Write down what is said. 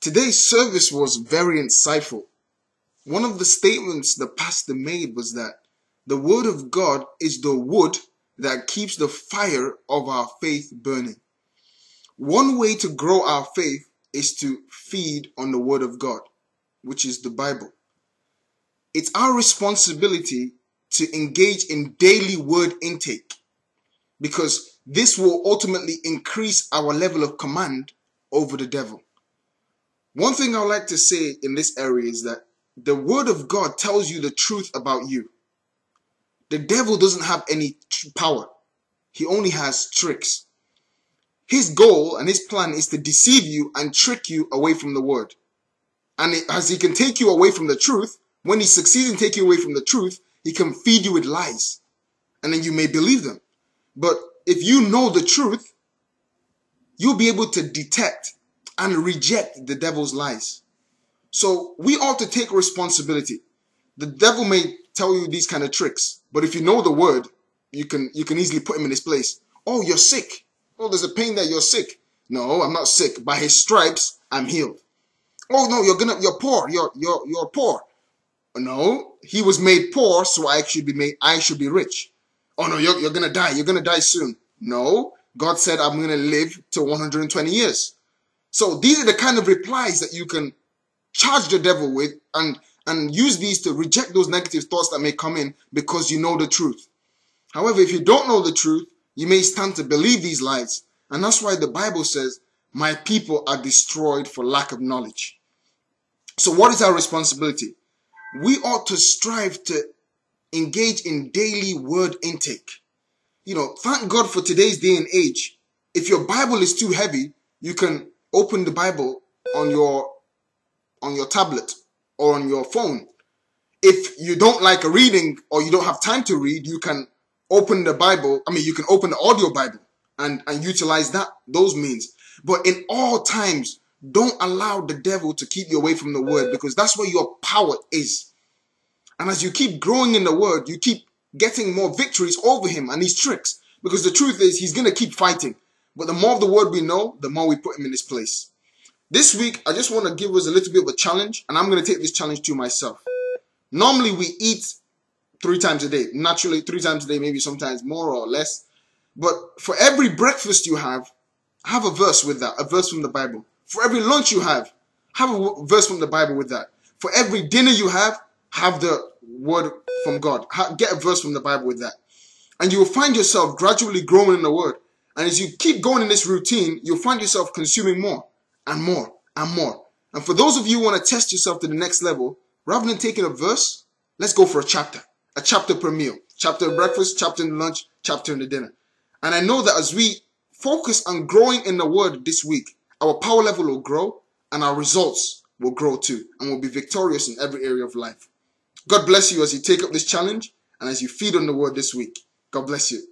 Today's service was very insightful. One of the statements the pastor made was that the word of God is the wood that keeps the fire of our faith burning. One way to grow our faith is to feed on the word of God, which is the Bible. It's our responsibility to engage in daily word intake because this will ultimately increase our level of command over the devil. One thing I would like to say in this area is that the word of God tells you the truth about you. The devil doesn't have any power. He only has tricks. His goal and his plan is to deceive you and trick you away from the word. And as he can take you away from the truth, when he succeeds in taking you away from the truth, he can feed you with lies. And then you may believe them. But if you know the truth, you'll be able to detect and reject the devil's lies. So we ought to take responsibility. The devil may tell you these kind of tricks, but if you know the word, you can easily put him in his place. Oh, you're sick. Oh, there's a pain there, you're sick. No, I'm not sick. By his stripes, I'm healed. Oh no, you're poor. You're poor. No, he was made poor, so I should be rich. Oh no, you're gonna die. You're gonna die soon. No, God said I'm gonna live to 120 years. So these are the kind of replies that you can charge the devil with and use these to reject those negative thoughts that may come in because you know the truth. However, if you don't know the truth, you may stand to believe these lies. And that's why the Bible says, my people are destroyed for lack of knowledge. So what is our responsibility? We ought to strive to engage in daily word intake. Thank God for today's day and age. If your Bible is too heavy, you can open the Bible on your tablet or on your phone. If you don't like reading or you don't have time to read, you can open the Bible. You can open the audio Bible and utilize those means. But in all times, don't allow the devil to keep you away from the word, because that's where your power is. And as you keep growing in the word, you keep getting more victories over him and his tricks. Because the truth is, he's going to keep fighting. But the more of the word we know, the more we put him in his place. This week, I just want to give us a little bit of a challenge, and I'm going to take this challenge to myself. Normally, we eat 3 times a day. Naturally, 3 times a day, maybe sometimes more or less. But for every breakfast you have a verse with that, a verse from the Bible. For every lunch you have a verse from the Bible with that. For every dinner you have the word from God. Get a verse from the Bible with that. And you will find yourself gradually growing in the word. And as you keep going in this routine, you'll find yourself consuming more and more and more. And for those of you who want to test yourself to the next level, rather than taking a verse, let's go for a chapter per meal. Chapter at breakfast, chapter in lunch, chapter in the dinner. And I know that as we focus on growing in the word this week, our power level will grow and our results will grow too, and we'll be victorious in every area of life. God bless you as you take up this challenge and as you feed on the word this week. God bless you.